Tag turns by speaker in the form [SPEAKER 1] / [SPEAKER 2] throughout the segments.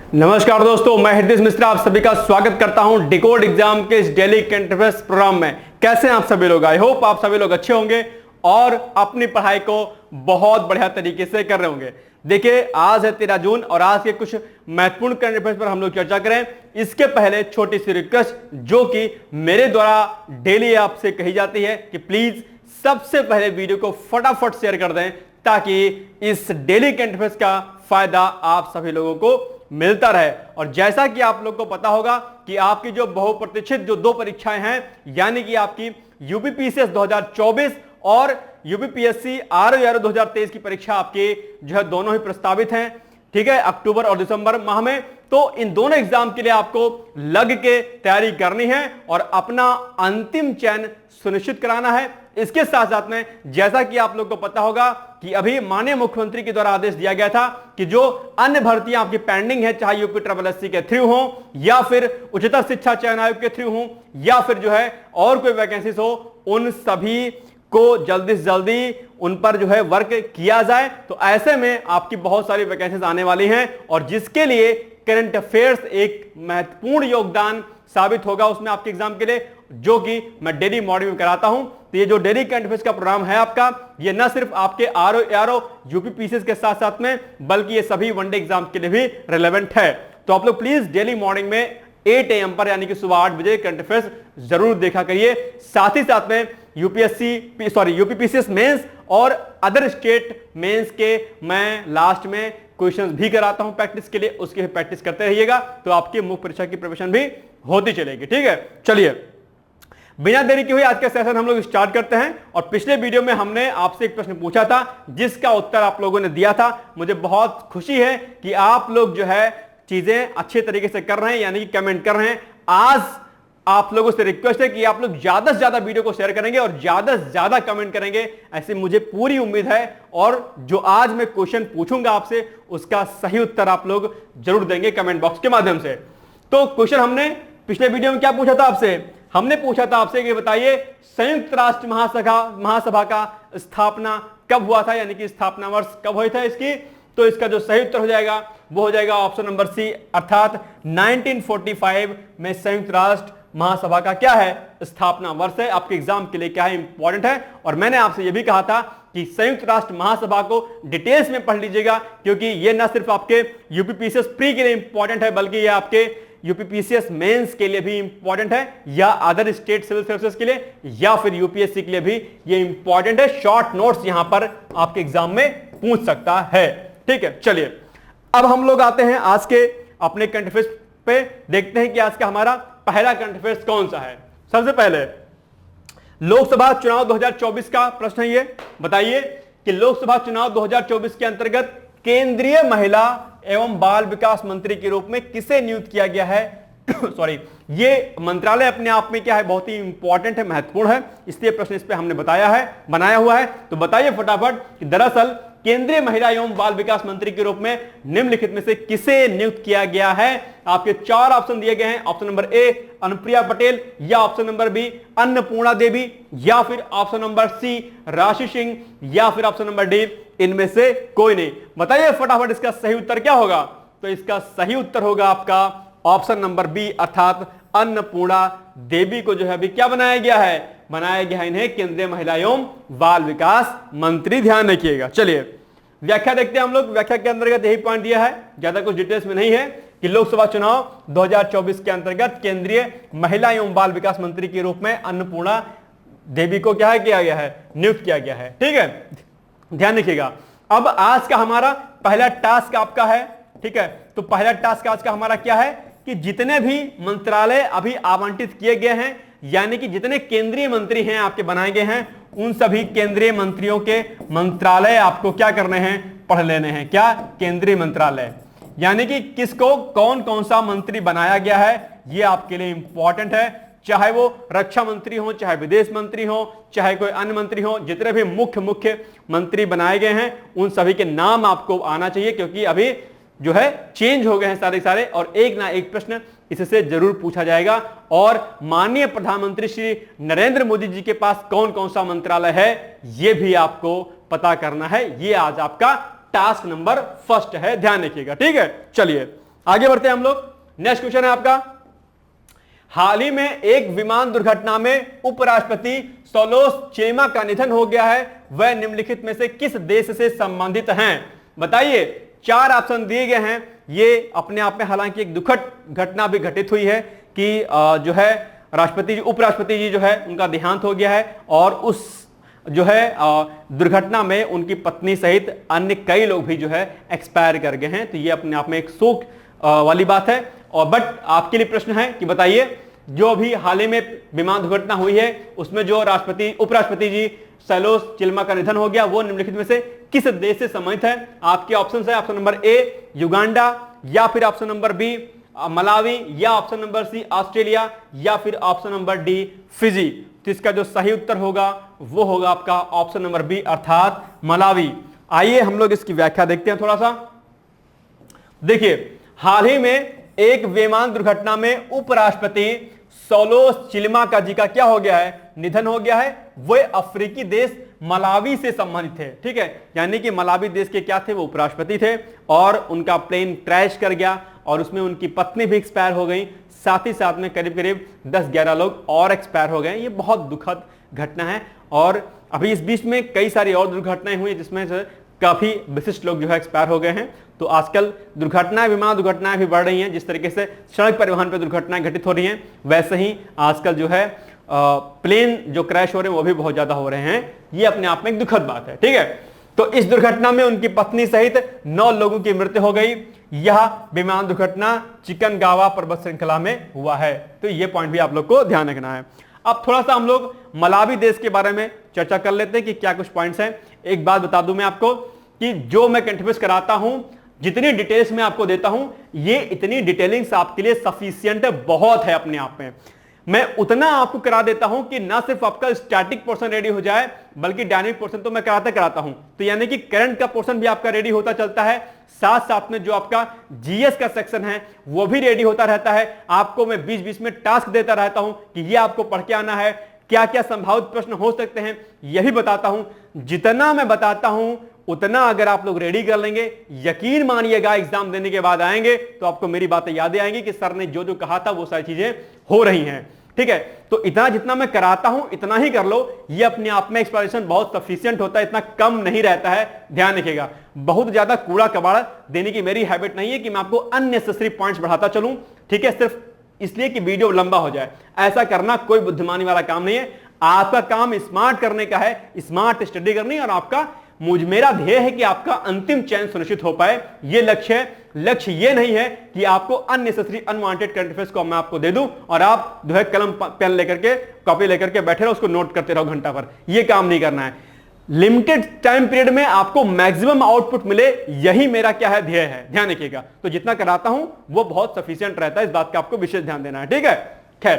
[SPEAKER 1] नमस्कार दोस्तों, मैं हृदय मिश्रा आप सभी का स्वागत करता हूं डिकोड एग्जाम के इस डेली करंट अफेयर्स प्रोग्राम में। कैसे हैं आप सभी लोग? आई होप आप सभी लोग अच्छे होंगे और अपनी पढ़ाई को बहुत बढ़िया तरीके से कर रहे होंगे। देखिए, आज है 13 जून और आज के कुछ महत्वपूर्ण करंट अफेयर्स पर हम लोग चर्चा करें। इसके पहले छोटी सी रिक्वेस्ट जो कि मेरे द्वारा डेली आपसे कही जाती है कि प्लीज सबसे पहले वीडियो को फटाफट शेयर कर दें ताकि इस डेली करंट अफेयर्स का फायदा आप सभी लोगों को मिलता रहे। और जैसा कि आप लोग को पता होगा कि आपकी जो बहुप्रतीक्षित जो दो परीक्षाएं हैं, यानी कि आपकी यूपीपीसीएस 2024 और यूपीपीएससी आरओ 2023 की परीक्षा आपकी जो है दोनों ही प्रस्तावित हैं, ठीक है, अक्टूबर और दिसंबर माह में। तो इन दोनों एग्जाम के लिए आपको लग के तैयारी करनी है और अपना अंतिम चयन सुनिश्चित कराना है। इसके साथ साथ में जैसा कि आप लोग को पता होगा कि अभी माननीय मुख्यमंत्री के द्वारा आदेश दिया गया था कि जो अन्य भर्तियां आपकी पेंडिंग है, चाहे यूपी SSC के थ्रू हो या फिर उच्चतर शिक्षा चयन आयोग के थ्रू हो या फिर जो है और कोई वैकेंसीज हो, उन सभी को जल्दी से जल्दी उन पर जो है वर्क किया जाए। तो ऐसे में आपकी बहुत सारी वैकेंसीज आने वाली हैं और जिसके लिए करंट अफेयर्स एक महत्वपूर्ण योगदान साबित होगा उसमें आपके एग्जाम के लिए, जो कि मैं डेली मॉर्निंग में कराता हूं। तो ये जो डेली करंट अफेयर्स का प्रोग्राम है आपका, ये न सिर्फ आपके आरओ यूपीपीसीएस के साथ साथ में बल्कि ये सभी वनडे एग्जाम के लिए भी रिलेवेंट है। तो आप लोग प्लीज डेली मॉर्निंग में 8 AM पर यानी कि सुबह 8 बजे करंट अफेयर्स जरूर देखा करिए। साथ ही साथ में यूपीपीसीएस मेंस और अदर स्टेट मेंस के मैं लास्ट में क्वेश्चंस भी कराता हूं प्रैक्टिस के लिए, उसकी प्रैक्टिस करते रहिएगा तो आपकी मुख्य परीक्षा की प्रिपरेशन भी होती चलेगी। ठीक है, चलिए बिना देरी के हुए आज का सेशन हम लोग स्टार्ट करते हैं। और पिछले वीडियो में हमने आपसे एक प्रश्न पूछा था जिसका उत्तर आप लोगों ने दिया था। मुझे बहुत खुशी है कि आप लोग जो है चीजें अच्छे तरीके से कर रहे हैं, यानी कि कमेंट कर रहे हैं। आज आप लोगों से रिक्वेस्ट है कि आप लोग ज्यादा से ज्यादा वीडियो को शेयर करेंगे और ज्यादा से ज्यादा कमेंट करेंगे, ऐसी मुझे पूरी उम्मीद है। और जो आज मैं क्वेश्चन पूछूंगा आपसे उसका सही उत्तर आप लोग जरूर देंगे कमेंट बॉक्स के माध्यम से। तो क्वेश्चन हमने पिछले वीडियो में क्या पूछा था आपसे? हमने पूछा था आपसे कि बताइए संयुक्त राष्ट्र महासभा का स्थापना कब हुआ था, यानी कि स्थापना वर्ष कब हुआ था इसकी। तो इसका जो सही उत्तर हो जाएगा वो हो जाएगा ऑप्शन नंबर सी, अर्थात 1945 में संयुक्त राष्ट्र महासभा का क्या है, स्थापना वर्ष है। आपके एग्जाम के लिए क्या है, इंपॉर्टेंट है। और मैंने आपसे यह भी कहा था कि संयुक्त राष्ट्र महासभा को डिटेल्स में पढ़ लीजिएगा, क्योंकि यह ना सिर्फ आपके यूपीपीसीएस प्री के लिए इंपॉर्टेंट है बल्कि यह आपके यूपीपीसीएस मेंस के लिए भी इंपॉर्टेंट है, या अदर स्टेट सिविल सर्विसेज के लिए, या फिर यूपीएससी के लिए भी ये इंपॉर्टेंट है। शॉर्ट नोट्स यहां पर आपके एग्जाम में पूछ सकता है। ठीक है, चलिए अब हम लोग आते हैं आज के अपने करंट अफेयर्स पे। देखते हैं कि आज का हमारा पहला करंट अफेयर्स कौन सा है। सबसे पहले लोकसभा चुनाव 2024 का प्रश्न है। ये बताइए कि लोकसभा चुनाव 2024 के अंतर्गत केंद्रीय महिला एवं बाल विकास मंत्री के रूप में किसे नियुक्त किया गया है? सॉरी, ये मंत्रालय अपने आप में क्या है, बहुत ही इंपॉर्टेंट है, महत्वपूर्ण है, इसलिए प्रश्न इस पे हमने बनाया हुआ है। तो बताइए फटाफट कि दरअसल केंद्रीय महिला एवं बाल विकास मंत्री के रूप में निम्नलिखित में से किसे नियुक्त किया गया है? आपके 4 ऑप्शन दिए गए हैं। ऑप्शन नंबर ए अनुप्रिया पटेल, या ऑप्शन नंबर बी अन्नपूर्णा देवी, या फिर ऑप्शन नंबर सी राशि सिंह, या फिर ऑप्शन नंबर डी इनमें से कोई नहीं। बताइए फटाफट इसका सही उत्तर क्या होगा? तो इसका सही उत्तर होगा आपका ऑप्शन नंबर बी, अर्थात अन्नपूर्णा देवी को जो है अभी क्या बनाया गया है, बनाया गया है इन्हें केंद्रीय महिला एवं बाल विकास मंत्री। ध्यान रखिएगा। चलिए व्याख्या देखते हैं हम लोग। व्याख्या के अंतर्गत यही पॉइंट दिया है, ज्यादा कुछ डिटेल्स में नहीं है, कि लोकसभा चुनाव 2024 के अंतर्गत केंद्रीय महिला एवं बाल विकास मंत्री के रूप में अन्नपूर्णा देवी को क्या किया गया है, नियुक्त किया गया है। ठीक है, ध्यान रखिएगा। अब आज का हमारा पहला टास्क आपका है, ठीक है। तो पहला टास्क आज का हमारा क्या है कि जितने भी मंत्रालय अभी आवंटित किए गए हैं, यानी कि जितने केंद्रीय मंत्री हैं आपके बनाए गए हैं, उन सभी केंद्रीय मंत्रियों के मंत्रालय आपको क्या करने हैं, पढ़ लेने हैं। क्या? केंद्रीय मंत्रालय, यानी कि किसको कौन कौन सा मंत्री बनाया गया है, यह आपके लिए इंपॉर्टेंट है। चाहे वो रक्षा मंत्री हो, चाहे विदेश मंत्री हो, चाहे कोई अन्य मंत्री हो, जितने भी मुख्य मंत्री बनाए गए हैं उन सभी के नाम आपको आना चाहिए, क्योंकि अभी जो है चेंज हो गए हैं सारे और एक ना एक प्रश्न इससे जरूर पूछा जाएगा। और माननीय प्रधानमंत्री श्री नरेंद्र मोदी जी के पास कौन कौन सा मंत्रालय है यह भी आपको पता करना है। यह आज आपका टास्क नंबर फर्स्ट है, ध्यान रखिएगा। ठीक है, चलिए आगे बढ़ते हैं हम लोग। नेक्स्ट क्वेश्चन है आपका, हाल ही में एक विमान दुर्घटना में उपराष्ट्रपति सोलोस चिल्मा का निधन हो गया है, वह निम्नलिखित में से किस देश से संबंधित हैं? बताइए। 4 ऑप्शन दिए गए हैं। ये अपने आप में हालांकि एक दुखद घटना भी घटित हुई है कि जो है राष्ट्रपति जी, उपराष्ट्रपति जी जो है उनका देहांत हो गया है और उस जो है दुर्घटना में उनकी पत्नी सहित अन्य कई लोग भी जो है एक्सपायर कर गए हैं। तो ये अपने आप में एक शोक वाली बात है। और बट आपके लिए प्रश्न है कि बताइए, जो भी हाल ही में विमान दुर्घटना हुई है उसमें जो उपराष्ट्रपति जी सोलोस चिल्मा का निधन हो गया, वो निम्नलिखित में से किस देश से संबंधित है? आपके ऑप्शन है ऑप्शन नंबर ए युगांडा, या फिर ऑप्शन नंबर बी मलावी, या ऑप्शन नंबर सी ऑस्ट्रेलिया, या फिर ऑप्शन नंबर डी फिजी। तो इसका जो सही उत्तर होगा वो होगा आपका ऑप्शन नंबर बी अर्थात मलावी। आइए हम लोग इसकी व्याख्या देखते हैं थोड़ा सा। देखिए, हाल ही में एक विमान दुर्घटना में उपराष्ट्रपति सोलोस चिल्मा का जी का क्या हो गया है? निधन हो गया है। वे अफ्रीकी देश मलावी से संबंधित थे। ठीक है, यानी कि मलावी देश के क्या थे? वो उपराष्ट्रपति थे और उनका प्लेन क्रैश कर गया और उसमें उनकी पत्नी भी एक्सपायर हो गई, साथ ही साथ में करीब करीब 10-11 लोग और एक्सपायर हो गए। ये बहुत दुखद घटना है और अभी इस बीच में कई सारी और दुर्घटनाएं हुई जिसमें से काफी विशिष्ट लोग जो है एक्सपायर हो गए हैं। तो आजकल दुर्घटनाएं, विमान दुर्घटनाएं भी बढ़ रही हैं। जिस तरीके से सड़क परिवहन पर दुर्घटनाएं घटित हो रही हैं, वैसे ही आजकल जो है प्लेन जो क्रैश हो रहे हैं वो भी बहुत ज्यादा हो रहे हैं। ये अपने आप में एक दुखद बात है। ठीक है, तो इस दुर्घटना में उनकी पत्नी सहित 9 लोगों की मृत्यु हो गई। यह विमान दुर्घटना चिकनगावा पर्वत श्रृंखला में हुआ है। तो ये पॉइंट भी आप लोग को ध्यान रखना है। अब थोड़ा सा हम लोग मलावी देश के बारे में चर्चा कर लेते हैं कि क्या कुछ पॉइंट्स हैं। एक बात बता दूं मैं आपको कि जो मैं कंट्रीब्यूट कराता हूं, जितनी डिटेल्स मैं आपको देता हूं, ये इतनी डिटेलिंग्स आपके लिए सफिशिएंट बहुत है अपने आप में। मैं उतना आपको करा देता हूं कि ना सिर्फ आपका स्टैटिक पोर्शन रेडी हो जाए, बल्कि डायनेमिक पोर्शन तो मैं कराता हूं। तो यानी कि करंट का पोर्शन भी आपका रेडी होता चलता है, साथ साथ में जो आपका जीएस का सेक्शन है वो भी रेडी होता रहता है। आपको मैं बीच बीच में टास्क देता रहता हूं कि ये आपको पढ़ के आना है, क्या क्या संभावित प्रश्न हो सकते हैं यही बताता हूं। जितना मैं बताता हूं उतना अगर आप लोग रेडी कर लेंगे, यकीन मानिएगा एग्जाम देने के बाद आएंगे तो आपको मेरी बातें याद आएंगी कि सर ने जो जो कहा था वो सारी चीजें हो रही हैं। ठीक है, तो इतना जितना मैं कराता हूं इतना ही कर लो। ये अपने आप में एक्सप्लेनेशन बहुत सफिशिएंट होता है, इतना कम नहीं रहता है, ध्यान रखिएगा। बहुत ज्यादा कूड़ा कबाड़ देने की मेरी हैबिट नहीं है कि मैं आपको अननेसेसरी पॉइंट्स बढ़ाता चलूं। ठीक है, सिर्फ इसलिए कि वीडियो लंबा हो जाए, ऐसा करना कोई बुद्धिमानी वाला काम नहीं है। आपका काम स्मार्ट करने का है, स्मार्ट स्टडी करनी, और आपका मेरा ध्येय है कि आपका अंतिम चयन सुनिश्चित हो पाए। ये लक्ष्य है। लक्ष्य ये नहीं है कि आपको अननेसेसरी अनवांटेड करंट अफेयर्स को मैं आपको दे दूं और आप जो है कलम पेन लेकर के कॉपी लेकर के बैठे रहो, उसको नोट करते रहो घंटा भर। ये काम नहीं करना है। लिमिटेड टाइम पीरियड में आपको मैक्सिमम आउटपुट मिले, यही मेरा क्या है, ध्येय है। ध्यान रखिएगा। तो जितना कराता हूं वो बहुत सफिशिएंट रहता है, इस बात का आपको विशेष ध्यान देना है। ठीक है, खैर,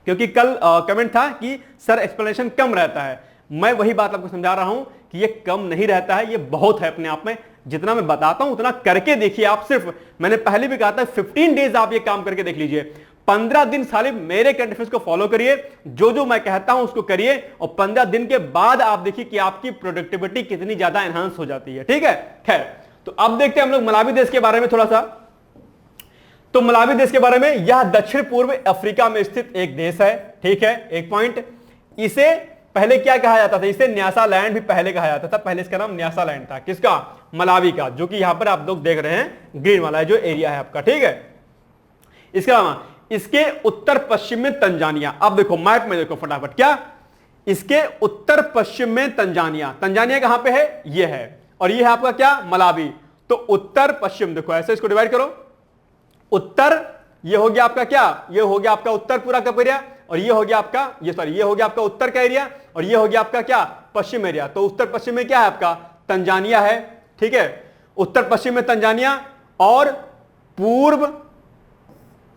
[SPEAKER 1] क्योंकि कल कमेंट था कि सर एक्सप्लेनेशन कम रहता है, मैं वही बात आपको समझा रहा हूं कि ये कम नहीं रहता है, ये बहुत है अपने आप में। जितना मैं बताता हूं उतना करके देखिए आप। सिर्फ मैंने पहले भी कहा था 15 डेज आप ये काम करके देख लीजिए। 15 दिन साले मेरे करंट अफेयर्स को फॉलो करिए, जो जो मैं कहता हूं उसको करिए, और 15 दिन के बाद आप देखिए कि आपकी प्रोडक्टिविटी कितनी ज्यादा एनहांस हो जाती है। ठीक है, खैर, तो अब देखते हैं हम लोग मलावी देश के बारे में थोड़ा सा। तो मलावी देश के बारे में, यह दक्षिण पूर्व अफ्रीका में स्थित एक देश है। ठीक है, एक पॉइंट। इसे पहले क्या कहा जाता था? इसे न्यासा लैंड भी पहले कहा जाता था। पहले इसका नाम न्यासा लैंड था। किसका? मलावी का, जो कि यहां पर आप लोग देख रहे हैं ग्रीन वाला जो एरिया है आपका। ठीक है, इसके अलावा इसके उत्तर पश्चिम में तंजानिया। अब देखो मैप में देखो फटाफट, क्या इसके उत्तर पश्चिम में तंजानिया। तंजानिया कहां पे है? ये है, और ये है आपका क्या? मलावी। तो उत्तर पश्चिम देखो, ऐसे इसको डिवाइड करो। उत्तर ये हो गया आपका क्या? ये हो गया आपका उत्तर पूरा का एरिया, और ये हो गया आपका ये हो गया आपका उत्तर का एरिया, और ये हो गया आपका क्या? पश्चिम एरिया। तो उत्तर पश्चिम में क्या है आपका? तंजानिया है। ठीक है, उत्तर पश्चिम में तंजानिया, और पूर्व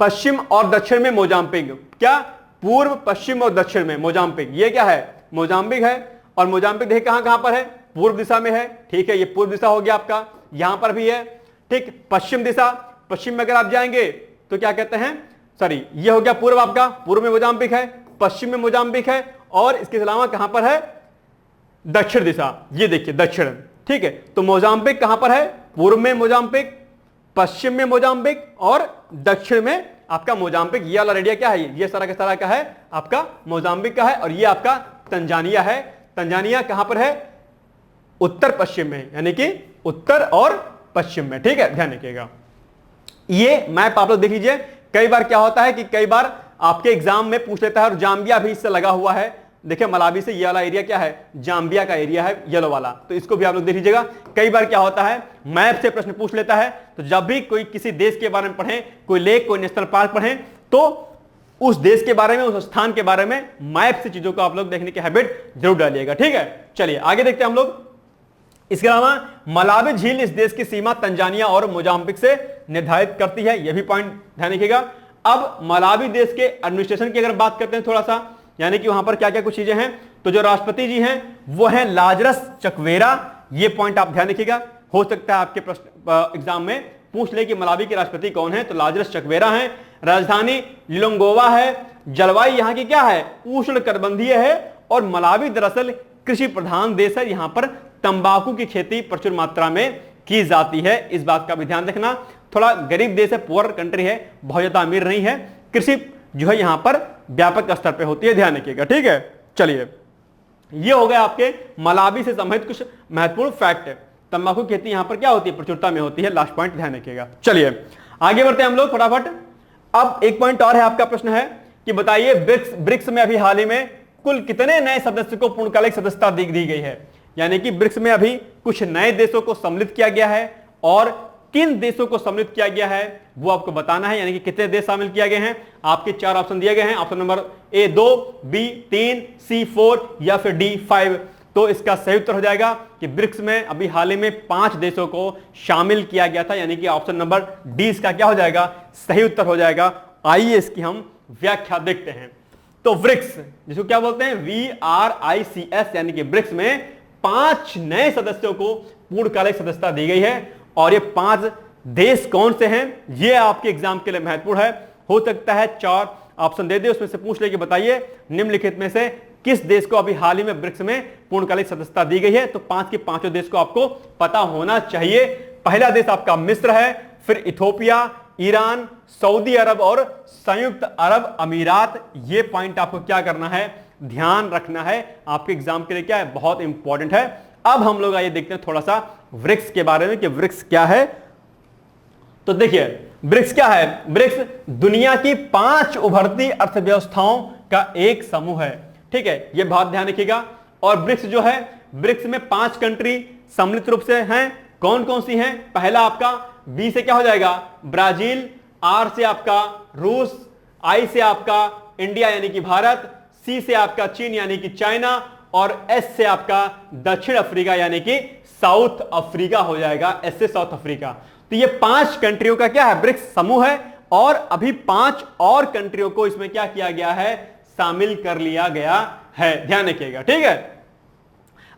[SPEAKER 1] पश्चिम और दक्षिण में मोजाम्बिक। क्या? पूर्व पश्चिम और दक्षिण में मोजाम्बिक। ये क्या है? मोजाम्बिक है। और मोजाम्बिक देखिए कहां कहां पर है? पूर्व दिशा में है। ठीक है, ये पूर्व दिशा हो गया आपका, यहां पर भी है। ठीक, पश्चिम दिशा, पश्चिम में अगर आप जाएंगे तो क्या कहते हैं, सॉरी, ये हो गया पूर्व आपका, पूर्व में मोजाम्बिक है, पश्चिम में मोजाम्बिक है, और इसके अलावा कहां पर है? दक्षिण दिशा, ये देखिए दक्षिण। ठीक है, तो मोजाम्बिक कहां पर है? पूर्व में मोजाम्बिक, पश्चिम में मोजाम्बिक और दक्षिण में आपका मोजाम्बिक। ये वाला एरिया क्या है, ये सारा का सारा का है आपका मोजाम्बिक का है, और ये आपका तंजानिया है। तंजानिया कहां पर है, उत्तर पश्चिम में, यानी कि उत्तर और पश्चिम में। ठीक है, ध्यान रखिएगा। ये मैप आप लोग देख लीजिए। कई बार क्या होता है कि कई बार आपके एग्जाम में पूछ लेता है, और जाम्बिया भी इससे लगा हुआ है। देखिए मलावी से ये वाला एरिया क्या है, जाम्बिया का एरिया है, येलो वाला, तो इसको भी आप लोग देख लीजिएगा। कई बार क्या होता है, मैप से प्रश्न पूछ लेता है, तो जब भी कोई किसी देश के बारे में पढ़ें, कोई लेक, कोई नेशनल पार्क पढ़ें, तो उस देश के बारे में, उस स्थान के बारे में मैप से चीजों को आप लोग देखने की हैबिट जरूर डालिएगा। ठीक है, चलिए आगे देखते हैं हम लोग। इसके अलावा मलावी झील इस देश की सीमा तंजानिया और मोजाम्बिक से निर्धारित करती है, यह भी पॉइंट ध्यान रखिएगा। अब मलावी देश के एडमिनिस्ट्रेशन की अगर बात करते हैं थोड़ा सा, यानी कि वहां पर क्या क्या कुछ चीजें हैं, तो जो राष्ट्रपति जी हैं वो हैं लाजरस चकवेरा। ये पॉइंट आप ध्यान रखिएगा, हो सकता है आपके प्रश्न एग्जाम में पूछ ले कि मलावी के राष्ट्रपति कौन है, तो लाजरस चकवेरा हैं। राजधानी लिलोंगोवा है। जलवायु यहाँ की क्या है, उष्ण कटिबंधीय है, और मलावी दरअसल कृषि प्रधान देश है। यहाँ पर तंबाकू की खेती प्रचुर मात्रा में की जाती है, इस बात का भी ध्यान रखना। थोड़ा गरीब देश है, पुअर कंट्री है, बहुत ज्यादा अमीर नहीं है। कृषि जो है यहां पर व्यापक स्तर पे होती है, ध्यान रखिएगा। ठीक है, चलिए ये हो गए आपके मलावी से संबंधित कुछ महत्वपूर्ण फैक्ट है। तंबाकू खेती यहां पर क्या होती है, प्रचुरता में होती है, लास्ट पॉइंट ध्यान रखिएगा। चलिए आगे बढ़ते हैं हम लोग फटाफट। अब एक पॉइंट और है आपका, प्रश्न है कि बताइए ब्रिक्स में अभी हाल ही में कुल कितने नए सदस्य को पूर्णकालिक सदस्यता दी गई है, यानी कि ब्रिक्स में अभी कुछ नए देशों को सम्मिलित किया गया है, और किन देशों को सम्मिलित किया गया है वो आपको बताना है, यानी कि कितने देश शामिल किया गए हैं। आपके 4 ऑप्शन दिए गए हैं, ऑप्शन नंबर ए 2, बी 3, सी 4 या फिर डी 5। तो इसका सही उत्तर हो जाएगा कि ब्रिक्स में अभी हाल ही में 5 देशों को शामिल किया गया था, यानी कि ऑप्शन नंबर डी इसका क्या हो जाएगा, सही उत्तर हो जाएगा। आइए इसकी हम व्याख्या देखते हैं। तो ब्रिक्स जिसको क्या बोलते हैं, VRICS, यानी कि ब्रिक्स में 5 नए सदस्यों को पूर्णकालिक सदस्यता दी गई है, और ये 5 देश कौन से हैं, ये आपके एग्जाम के लिए महत्वपूर्ण है। हो सकता है 4 ऑप्शन दे दे, उसमें से पूछ ले कि बताइए निम्नलिखित में से किस देश को अभी हाल ही में ब्रिक्स में पूर्णकालिक सदस्यता दी गई है। तो 5 के 5 देश को आपको पता होना चाहिए। पहला देश आपका मिस्र है, फिर इथोपिया, ईरान, सऊदी अरब और संयुक्त अरब अमीरात। ये पॉइंट आपको क्या करना है, ध्यान रखना है, आपके एग्जाम के लिए क्या है, बहुत इंपॉर्टेंट है। अब हम लोग आइए देखते हैं थोड़ा सा ब्रिक्स के बारे में कि ब्रिक्स क्या है। तो देखिए ब्रिक्स क्या है, ब्रिक्स दुनिया की 5 उभरती अर्थव्यवस्थाओं का एक समूह है। ठीक है, यह बात ध्यान रखिएगा। और ब्रिक्स जो है, ब्रिक्स में 5 कंट्री सम्मिलित रूप से हैं। कौन कौन सी हैं, पहला आपका बी से क्या हो जाएगा, ब्राजील, आर से आपका रूस, आई से आपका इंडिया यानी कि भारत, सी से आपका चीन यानी कि चाइना, और एस से आपका दक्षिण अफ्रीका यानी कि साउथ अफ्रीका हो जाएगा, एस से साउथ अफ्रीका। तो ये 5 कंट्रियों का क्या है, ब्रिक्स समूह है, और अभी 5 और कंट्रियों को इसमें क्या किया गया है, शामिल कर लिया गया है, ध्यान रखिएगा। ठीक है,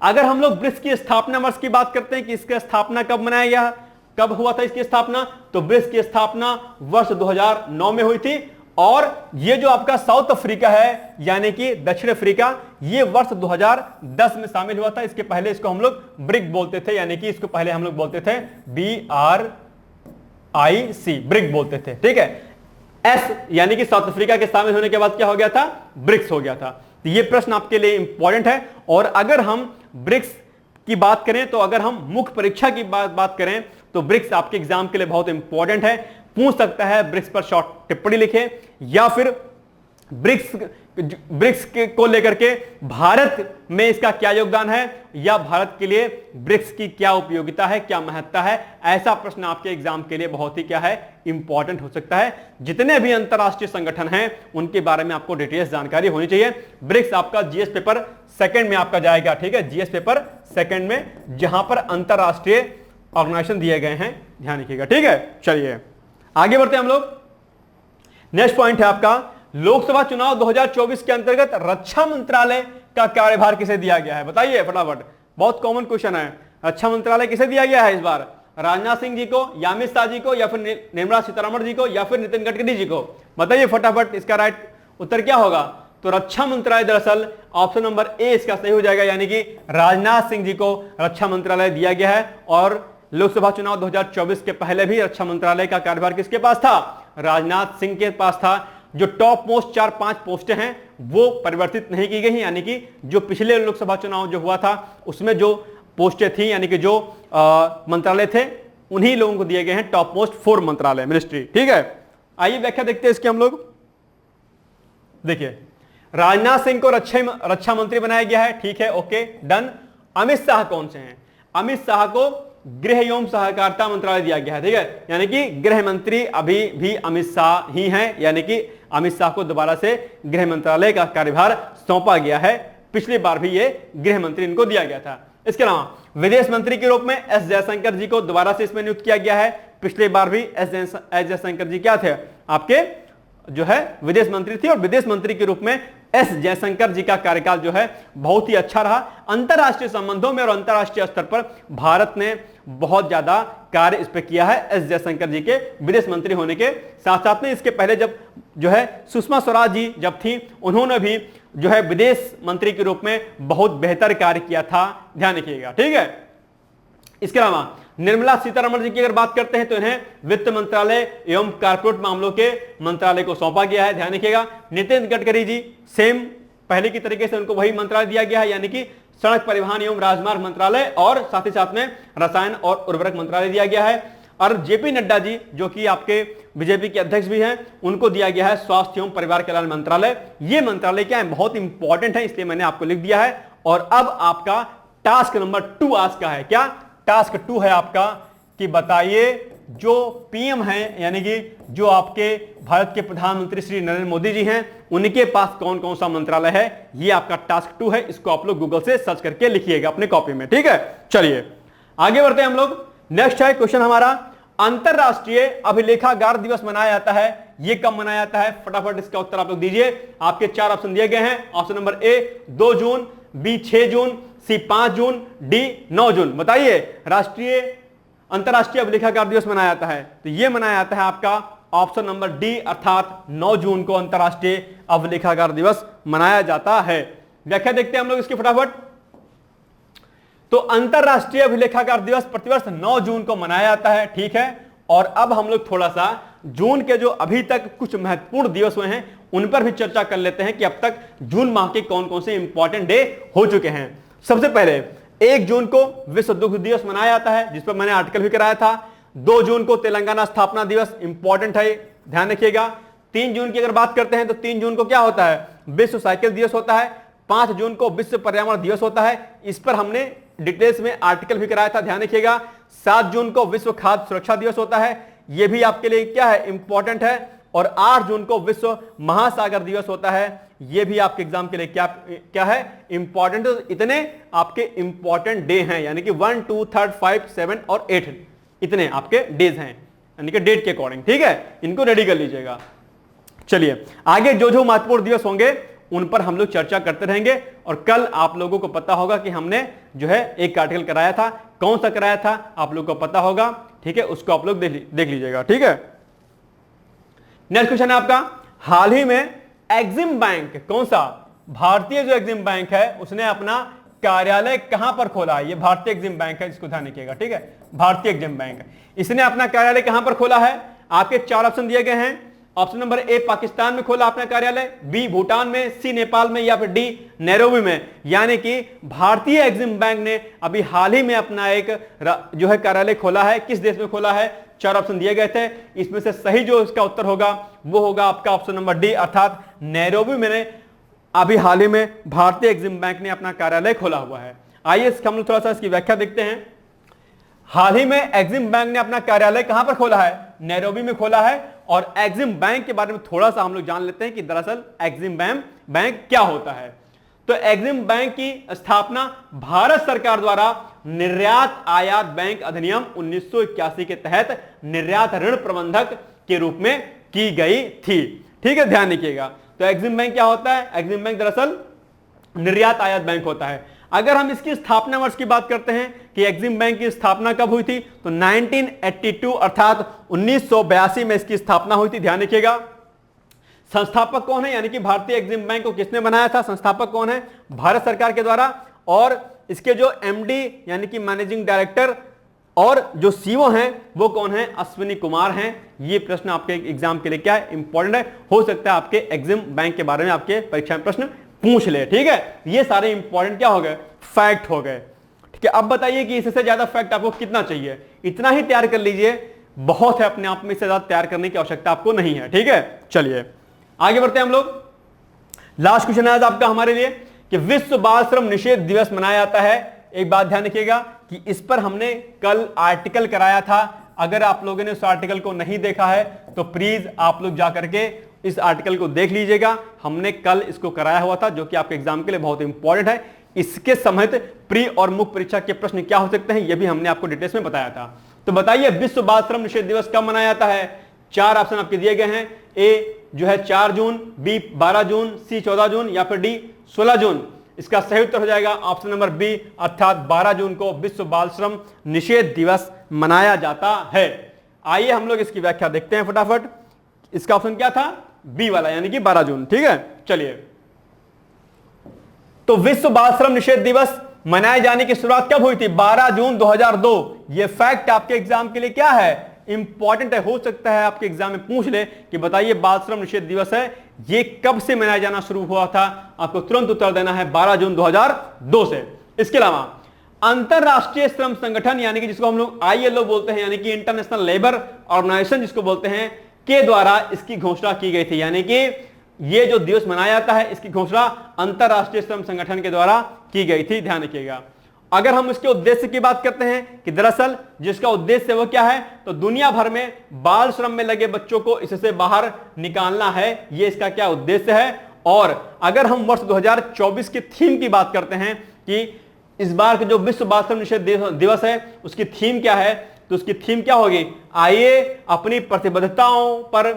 [SPEAKER 1] अगर हम लोग ब्रिक्स की स्थापना वर्ष की बात करते हैं कि इसका स्थापना कब मनाया गया, कब हुआ था इसकी स्थापना, तो ब्रिक्स की स्थापना वर्ष 2009 में हुई थी। और ये जो आपका साउथ अफ्रीका है यानी कि दक्षिण अफ्रीका, ये वर्ष 2010 में शामिल हुआ था। इसके पहले इसको हम लोग ब्रिक बोलते थे, यानी कि इसको पहले हम लोग बोलते थे BRIC, ब्रिक बोलते थे। ठीक है, एस यानी कि साउथ अफ्रीका के शामिल होने के बाद क्या हो गया था, ब्रिक्स हो गया था। तो ये प्रश्न आपके लिए इंपॉर्टेंट है। और अगर हम ब्रिक्स की बात करें, तो अगर हम मुख्य परीक्षा की बात करें, तो ब्रिक्स आपके एग्जाम के लिए बहुत इंपॉर्टेंट है। पूछ सकता है ब्रिक्स पर शॉर्ट टिप्पणी लिखे, या फिर ब्रिक्स को लेकर के भारत में इसका क्या योगदान है, या भारत के लिए ब्रिक्स की क्या उपयोगिता है, क्या महत्ता है। ऐसा प्रश्न आपके एग्जाम के लिए बहुत ही क्या है, इंपॉर्टेंट हो सकता है। जितने भी अंतरराष्ट्रीय संगठन हैं उनके बारे में आपको डिटेल्स जानकारी होनी चाहिए। ब्रिक्स आपका जीएस पेपर सेकंड में आपका जाएगा। ठीक है, जीएस पेपर सेकंड में, जहां पर अंतरराष्ट्रीय ऑर्गेनाइजेशन दिए गए हैं, ध्यान रखिएगा। ठीक है, चलिए आगे बढ़ते हैं हम लोग। नेक्स्ट पॉइंट है आपका, लोकसभा चुनाव 2024 के अंतर्गत रक्षा मंत्रालय का कार्यभार किसे दिया गया है, बताइए फटाफट। बहुत कॉमन क्वेश्चन है, रक्षा मंत्रालय किसे दिया गया है इस बार, राजनाथ सिंह जी को, या अमित शाह जी को, या फिर निर्मला सीतारमण जी को, या फिर नितिन गडकरी जी को, बताइए फटाफट। इसका राइट उत्तर क्या होगा, तो रक्षा मंत्रालय दरअसल ऑप्शन नंबर ए इसका सही हो जाएगा, यानी कि राजनाथ सिंह जी को रक्षा मंत्रालय दिया गया है। और लोकसभा चुनाव 2024 के पहले भी रक्षा मंत्रालय का कार्यभार किसके पास था? राजनाथ सिंह के पास था। जो टॉप मोस्ट 4-5 पोस्टें हैं वो परिवर्तित नहीं की गई, यानी कि जो पिछले लोकसभा चुनाव जो हुआ था उसमें जो पोस्टें थी, यानी कि जो मंत्रालय थे, उन्हीं लोगों को दिए गए हैं टॉप मोस्ट 4 मंत्रालय, मिनिस्ट्री। ठीक है, आइए व्याख्या देखते हैं इसके हम लोग। देखिए, राजनाथ सिंह को रक्षा मंत्री बनाया गया है। ठीक है, ओके, डन। अमित शाह कौन से हैं? अमित शाह को गृह एवं सहकारिता मंत्रालय दिया गया है। ठीक है, यानी कि गृह मंत्री अभी भी अमित शाह ही हैं, यानी कि अमित शाह को दोबारा से गृह मंत्रालय का कार्यभार सौंपा गया है। पिछली बार भी ये गृह मंत्री इनको दिया गया था। इसके अलावा विदेश मंत्री के रूप में एस जयशंकर जी को दोबारा से इसमें नियुक्त किया गया है। पिछली बार भी एस जयशंकर जी क्या थे? आपके जो है विदेश मंत्री थे, और विदेश मंत्री के रूप में एस जयशंकर जी का कार्यकाल जो है बहुत ही अच्छा रहा। अंतरराष्ट्रीय संबंधों में और अंतरराष्ट्रीय स्तर पर भारत ने बहुत ज्यादा कार्य इस पर किया है एस जयशंकर जी के विदेश मंत्री होने के साथ साथ में। इसके पहले जब जो है सुषमा स्वराज जी जब थी, उन्होंने भी जो है विदेश मंत्री के रूप में बहुत बेहतर कार्य किया था, ध्यान रखिएगा। ठीक है, इसके अलावा निर्मला सीतारमण जी की अगर बात करते हैं तो इन्हें वित्त मंत्रालय एवं कारपोरेट मामलों के मंत्रालय को सौंपा गया है, ध्यान रखिएगा। नितिन गडकरी जी सेम पहले की तरीके से उनको वही मंत्रालय दिया गया है, यानी कि सड़क परिवहन एवं राजमार्ग मंत्रालय, और साथ ही साथ में रसायन और उर्वरक मंत्रालय दिया गया है। और जेपी नड्डा जी जो कि आपके बीजेपी के अध्यक्ष भी हैं, उनको दिया गया है स्वास्थ्य एवं परिवार कल्याण मंत्रालय। ये मंत्रालय क्या है? बहुत इंपॉर्टेंट है, इसलिए मैंने आपको लिख दिया है। और अब आपका टास्क नंबर 2 आज का है। क्या टास्क 2 है आपका कि बताइए जो पीएम हैं, यानी कि जो आपके भारत के प्रधानमंत्री श्री नरेंद्र मोदी जी हैं, उनके पास कौन कौन सा मंत्रालय है? ये आपका टास्क 2 है। इसको आप लोग गूगल से सर्च करके लिखिएगा अपने कॉपी में। ठीक है, चलिए आगे बढ़ते हैं हम लोग। नेक्स्ट है क्वेश्चन हमारा, अंतरराष्ट्रीय अभिलेखागार दिवस मनाया जाता है, ये कब मनाया जाता है? फटाफट इसका उत्तर आप लोग दीजिए। आपके 4 ऑप्शन दिए गए हैं। Option number A 2 June, B 6 June, C 5 June, D 9 June. बताइए, अंतरराष्ट्रीय अभिलेखागार दिवस मनाया जाता है तो यह मनाया जाता है आपका ऑप्शन नंबर डी, अर्थात 9 जून को अंतरराष्ट्रीय अभिलेखागार दिवस मनाया जाता है। व्याख्या देखते हैं हम लोग इसकी फटाफट। तो अंतरराष्ट्रीय अभिलेखागार दिवस प्रतिवर्ष 9 जून को मनाया जाता है। ठीक है, और अब हम लोग थोड़ा सा जून के जो अभी तक कुछ महत्वपूर्ण दिवस हुए हैं उन पर भी चर्चा कर लेते हैं कि अब तक जून माह के कौन कौन से इंपॉर्टेंट डे हो चुके हैं। सबसे पहले 1 जून को विश्व दुग्ध दिवस मनाया जाता है, जिस पर मैंने आर्टिकल भी कराया था। 2 जून को तेलंगाना स्थापना दिवस, इंपॉर्टेंट है, ध्यान रखिएगा। 3 जून की अगर बात करते हैं तो 3 जून को क्या होता है? विश्व साइकिल दिवस होता है। 5 जून को विश्व पर्यावरण दिवस होता है, इस पर हमने डिटेल्स में आर्टिकल भी कराया था, ध्यान रखिएगा। 7 जून को विश्व खाद्य सुरक्षा दिवस होता है, यह भी आपके लिए क्या है? इंपॉर्टेंट है। और 8 जून को विश्व महासागर दिवस होता है, यह भी आपके एग्जाम के लिए क्या है? इंपॉर्टेंट। इतने आपके इंपॉर्टेंट डे हैं, यानी कि 1, 2, 3, 5, 7 और 8 इतने आपके डेज हैं, यानी कि डेट के अकॉर्डिंग। ठीक है, इनको रेडी कर लीजिएगा। चलिए आगे जो जो महत्वपूर्ण दिवस होंगे उन पर हम लोग चर्चा करते रहेंगे। और कल आप लोगों को पता होगा कि हमने जो है एक आर्टिकल कराया था, कौन सा कराया था आप लोगों को पता होगा। ठीक है, उसको आप लोग देख लीजिएगा। ठीक है, नेक्स्ट क्वेश्चन है आपका, हाल ही में एक्सिम बैंक, कौन सा? भारतीय जो एक्सिम बैंक है उसने अपना कार्यालय कहां पर खोला है? ये भारतीय एक्सिम बैंक है, इसको ध्यान रखिएगा। ठीक है, भारतीय एक्सिम बैंक, इसने अपना कार्यालय कहां पर खोला है? आपके 4 ऑप्शन दिए गए हैं। ऑप्शन नंबर ए पाकिस्तान में खोला अपना कार्यालय, बी भूटान में, सी नेपाल में, या फिर डी नैरोबी में। यानी कि भारतीय एक्सिम बैंक ने अभी हाल ही में अपना एक जो है कार्यालय खोला है। किस देश में खोला है? 4 ऑप्शन दिए गए थे, इसमें से सही जो इसका उत्तर होगा वो होगा आपका ऑप्शन नंबर डी, अर्थात नैरोबी में अभी हाल ही में भारतीय एक्सिम बैंक ने अपना कार्यालय खोला हुआ है। आइए हम लोग थोड़ा सा इसकी व्याख्या देखते हैं। हाल ही में एक्सिम बैंक ने अपना कार्यालय कहां पर खोला है? नैरोबी में खोला है। और एक्सिम बैंक के बारे में थोड़ा सा हम लोग जान लेते हैं कि दरअसल एक्सिम बैंक क्या होता है। तो एक्सिम बैंक की स्थापना भारत सरकार द्वारा निर्यात आयात बैंक अधिनियम 1981 के तहत निर्यात ऋण प्रबंधक के रूप में की गई थी। ठीक है, ध्यान रखिएगा। तो एक्सिम बैंक क्या होता है? एक्सिम बैंक दरअसल निर्यात आयात बैंक होता है। अगर हम इसकी स्थापना वर्ष की बात करते हैं कि एक्सिम बैंक की स्थापना कब हुई थी, तो 1982 अर्थात 1982 में इसकी स्थापना हुई थी, ध्यान रखिएगा। संस्थापक कौन है? यानी कि भारतीय एक्सिम बैंक को किसने बनाया था? संस्थापक कौन है? भारत सरकार के द्वारा। और इसके जो एमडी यानी कि मैनेजिंग डायरेक्टर और जो सीओ हैं वो कौन है, अश्विनी कुमार हैं। ये प्रश्न आपके एग्जाम के लिए क्या है, इंपॉर्टेंट है, हो सकता है आपके एग्जाम बैंक के बारे में आपके परीक्षा में प्रश्न पूछ ले। ठीक है, ये सारे इंपॉर्टेंट क्या हो गए, फैक्ट हो गए। ठीक है, अब बताइए कि इससे ज्यादा फैक्ट आपको कितना चाहिए, इतना ही तैयार कर लीजिए, बहुत है अपने आप में, इससे ज्यादा तैयार करने की आवश्यकता आपको नहीं है। ठीक है, चलिए आगे बढ़ते हैं हम लोग। लास्ट क्वेश्चन है आज आपका हमारे लिए कि विश्व बाल श्रम निषेध दिवस मनाया जाता है। एक बात ध्यान रखिएगा कि इस पर हमने कल आर्टिकल कराया था। अगर आप लोगों ने उस आर्टिकल को नहीं देखा है तो प्लीज आप लोग जाकर के इस आर्टिकल को देख लीजिएगा। हमने कल इसको कराया हुआ था, जो कि आपके एग्जाम के लिए बहुत इंपॉर्टेंट है। इसके समेत प्री और मुख्य परीक्षा के प्रश्न क्या हो सकते हैं, यह भी हमने आपको डिटेल्स में बताया था। तो बताइए विश्व बाल श्रम निषेध दिवस कब मनाया जाता है। 4 ऑप्शन आपके दिए गए हैं, ए जो है 4 जून, बी 12 जून, सी 14 जून या फिर डी 16 जून। इसका सही उत्तर हो जाएगा ऑप्शन नंबर बी, अर्थात 12 जून को विश्व बाल श्रम निषेध दिवस मनाया जाता है। आइए हम लोग इसकी व्याख्या देखते हैं फटाफट। इसका ऑप्शन क्या था, बी वाला, यानी कि 12 जून। ठीक है, चलिए। तो विश्व बाल श्रम निषेध दिवस मनाए जाने की शुरुआत कब हुई थी, 12 जून 2002। यह फैक्ट आपके एग्जाम के लिए क्या है, इंपॉर्टेंट है। हो सकता है आपके एग्जाम में पूछ ले कि बताइए बाल श्रम निषेध दिवस है ये कब से मनाया जाना शुरू हुआ था। आपको तुरंत उत्तर देना है 12 जून 2002 से। इसके अलावा अंतरराष्ट्रीय श्रम संगठन, यानी कि जिसको हम लोग ILO बोलते हैं, यानी कि इंटरनेशनल लेबर ऑर्गेनाइजेशन जिसको बोलते हैं, के द्वारा इसकी घोषणा की गई थी। यानी कि ये जो दिवस मनाया जाता है इसकी घोषणा अंतरराष्ट्रीय श्रम संगठन के द्वारा की गई थी, ध्यान रखिएगा। अगर हम इसके उद्देश्य की बात करते हैं कि दरअसल जिसका उद्देश्य वो क्या है, तो दुनिया भर में बाल श्रम में लगे बच्चों को इससे बाहर निकालना है, ये इसका क्या उद्देश्य है। और अगर हम वर्ष 2024 की थीम की बात करते हैं कि इस बार का जो विश्व बाल श्रम निषेध दिवस है उसकी थीम क्या है, तो उसकी थीम क्या होगी, आइए अपनी प्रतिबद्धताओं पर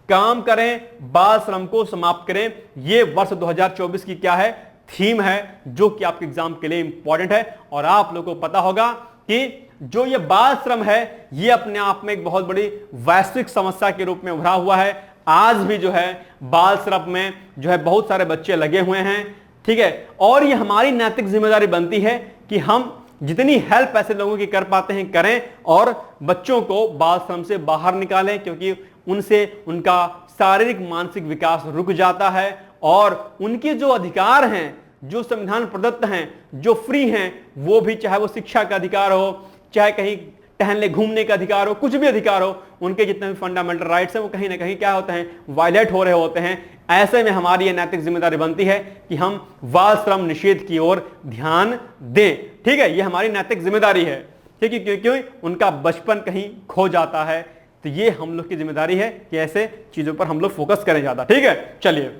[SPEAKER 1] काम करें, बाल श्रम को समाप्त करें। ये वर्ष 2024 की क्या है, थीम है, जो कि आपके एग्जाम के लिए इंपॉर्टेंट है। और आप लोगों को पता होगा कि जो ये बाल श्रम है ये अपने आप में एक बहुत बड़ी वैश्विक समस्या के रूप में उभरा हुआ है। आज भी जो है बाल श्रम में जो है बहुत सारे बच्चे लगे हुए हैं। ठीक है, और ये हमारी नैतिक जिम्मेदारी बनती है कि हम जितनी हेल्प ऐसे लोगों की कर पाते हैं करें और बच्चों को बाल श्रम से बाहर निकालें, क्योंकि उनसे उनका शारीरिक मानसिक विकास रुक जाता है और उनके जो अधिकार हैं, जो संविधान प्रदत्त हैं, जो फ्री हैं, वो भी, चाहे वो शिक्षा का अधिकार हो, चाहे कहीं टहलने घूमने का अधिकार हो, कुछ भी अधिकार हो, उनके जितने भी फंडामेंटल राइट्स हैं वो कहीं ना कहीं क्या होते हैं, वायलेट हो रहे होते हैं। ऐसे में हमारी ये नैतिक जिम्मेदारी बनती है कि हम बाल श्रम निषेध की ओर ध्यान दें। ठीक है, ये हमारी नैतिक जिम्मेदारी है। ठीक है, क्योंकि उनका बचपन कहीं खो जाता है, तो ये हम लोग की जिम्मेदारी है कि ऐसे चीजों पर हम लोग फोकस करें ज्यादा। ठीक है, चलिए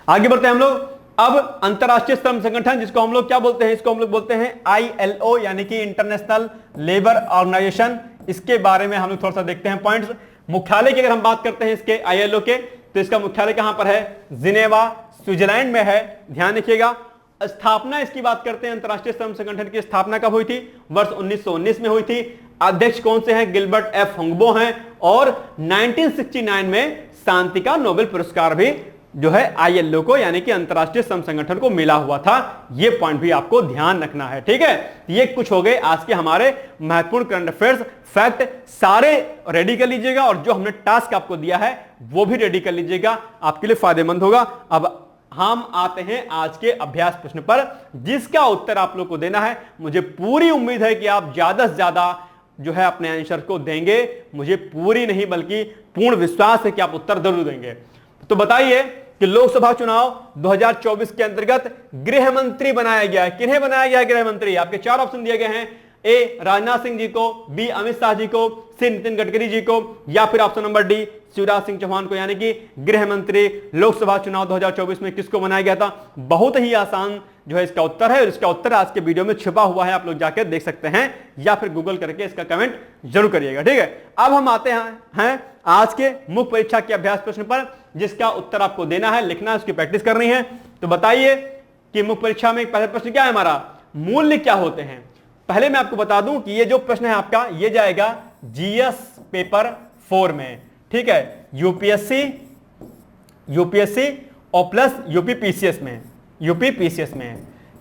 [SPEAKER 1] आगे बढ़ते हैं हम लोग। अब अंतरराष्ट्रीय श्रम संगठन जिसको हम लोग क्या बोलते हैं, इसको हम लोग बोलते हैं ILO, यानी कि इंटरनेशनल लेबर ऑर्गेनाइजेशन। इसके बारे में हम लोग थोड़ा सा देखते हैं पॉइंट्स। मुख्यालय की अगर हम बात करते हैं इसके ILO के, तो इसका मुख्यालय कहां पर है, जिनेवा स्विट्जरलैंड में है, ध्यान रखिएगा। स्थापना इसकी बात करते हैं, अंतरराष्ट्रीय श्रम संगठन की स्थापना कब हुई थी, वर्ष 1919 में हुई थी। अध्यक्ष कौन से हैं, गिलबर्ट F हुंगबो हैं। और 1969 में शांति का नोबेल पुरस्कार भी जो है ILO को, यानी कि अंतरराष्ट्रीय श्रम संगठन को मिला हुआ था। ये पॉइंट भी आपको ध्यान रखना है। ठीक है, ये कुछ हो गए आज के हमारे महत्वपूर्ण करंट अफेयर्स फैक्ट। सारे रेडी कर लीजिएगा और जो हमने टास्क आपको दिया है वो भी रेडी कर लीजिएगा, आपके लिए फायदेमंद होगा। अब हम आते हैं आज के अभ्यास प्रश्न पर, जिसका उत्तर आप लोग को देना है। मुझे पूरी उम्मीद है कि आप ज्यादा से ज्यादा जो है अपने आंसर को देंगे। मुझे पूरी नहीं बल्कि पूर्ण विश्वास है कि आप उत्तर जरूर देंगे। तो बताइए कि लोकसभा चुनाव 2024 के अंतर्गत गृह मंत्री बनाया गया है। किन्हें बनाया गया है गृह मंत्री, आपके 4 ऑप्शन दिए गए हैं, ए राजनाथ सिंह जी को, बी अमित शाह जी को, सी नितिन गडकरी जी को, या फिर option number D Shivraj Singh Chouhan को। यानी कि गृह मंत्री लोकसभा चुनाव 2024 में किसको बनाया गया था। बहुत ही आसान जो है इसका उत्तर है, और इसका उत्तर आज के वीडियो में छिपा हुआ है, आप लोग जाकर देख सकते हैं या फिर गूगल करके इसका कमेंट जरूर करिएगा। ठीक है, अब हम आते हैं आज के मुख्य परीक्षा के अभ्यास प्रश्न पर, जिसका उत्तर आपको देना है, लिखना है, उसकी प्रैक्टिस करनी है। तो बताइए कि मुख्य परीक्षा में पहला प्रश्न क्या है हमारा, मूल्य क्या होते हैं। पहले मैं आपको बता दूं कि ये जो प्रश्न है आपका, ये जाएगा GS पेपर 4 में। ठीक है, यूपीएससी और प्लस यूपी पीसीएस में,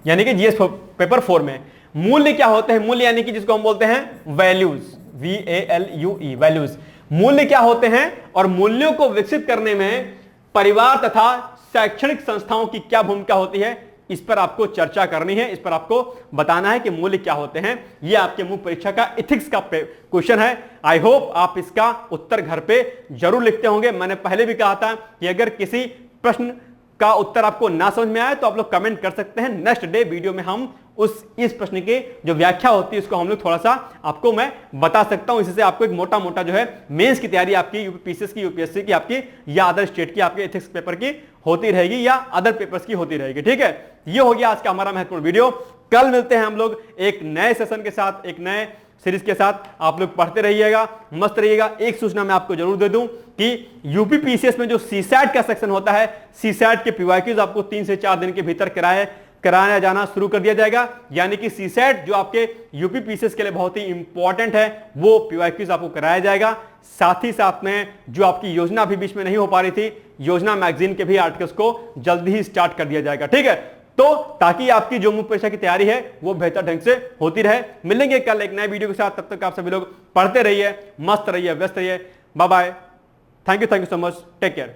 [SPEAKER 1] यानी कि GS पेपर 4 में। मूल्य क्या होते हैं? मूल्य यानी कि जिसको हम बोलते हैं वैल्यूज, VALUE, वैल्यूज। मूल्य क्या होते हैं और मूल्यों को विकसित करने में परिवार तथा शैक्षणिक संस्थाओं की क्या भूमिका होती है, इस पर आपको चर्चा करनी है, इस पर आपको बताना है कि मूल्य क्या होते हैं। यह आपके मुख्य परीक्षा का इथिक्स का क्वेश्चन है। आई होप आप इसका उत्तर घर पे जरूर लिखते होंगे। मैंने पहले भी कहा था कि अगर किसी प्रश्न का उत्तर आपको ना समझ में आए तो आप लोग कमेंट कर सकते हैं। नेक्स्ट डे वीडियो में हम इस प्रश्न की जो व्याख्या होती है उसको हम लोग थोड़ा सा आपको मैं बता सकता हूं। इससे आपको एक मोटा मोटा जो है मेंस की तैयारी आपकी यूपीपीसीएस की, यूपीएससी की आपकी, या अदर स्टेट की आपके एथिक्स पेपर की होती रहेगी, या अदर पेपर्स की होती रहेगी। ठीक है, ये हो गया आज का हमारा महत्वपूर्ण वीडियो। कल मिलते हैं हम लोग एक नए सेशन के साथ, एक नए सीरीज के साथ। आप लोग पढ़ते रहिएगा, मस्त रहिएगा। एक सूचना मैं आपको जरूर दे दूं कि यूपीपीसीएस में जो सीसैट का सेक्शन होता है, सीसैट के पीवाईक्यूज आपको 3 से 4 दिन के भीतर कराया जाना शुरू कर दिया जाएगा। यानी कि सीसैट जो आपके यूपीपीसीएस के लिए बहुत ही इंपॉर्टेंट है, वो पीवाईक्यूज आपको कराया जाएगा। साथ ही साथ में जो आपकी योजना अभी बीच में नहीं हो पा रही थी, योजना मैगजीन के भी आर्टिकल्स को जल्दी ही स्टार्ट कर दिया जाएगा। ठीक है, तो ताकि आपकी जो मुख्य परीक्षा की तैयारी है वो बेहतर ढंग से होती रहे। मिलेंगे कल एक नए वीडियो के साथ। तब तक आप सभी लोग पढ़ते रहिए, मस्त रहिए, व्यस्त रहिए। Bye bye, thank you so much, take care.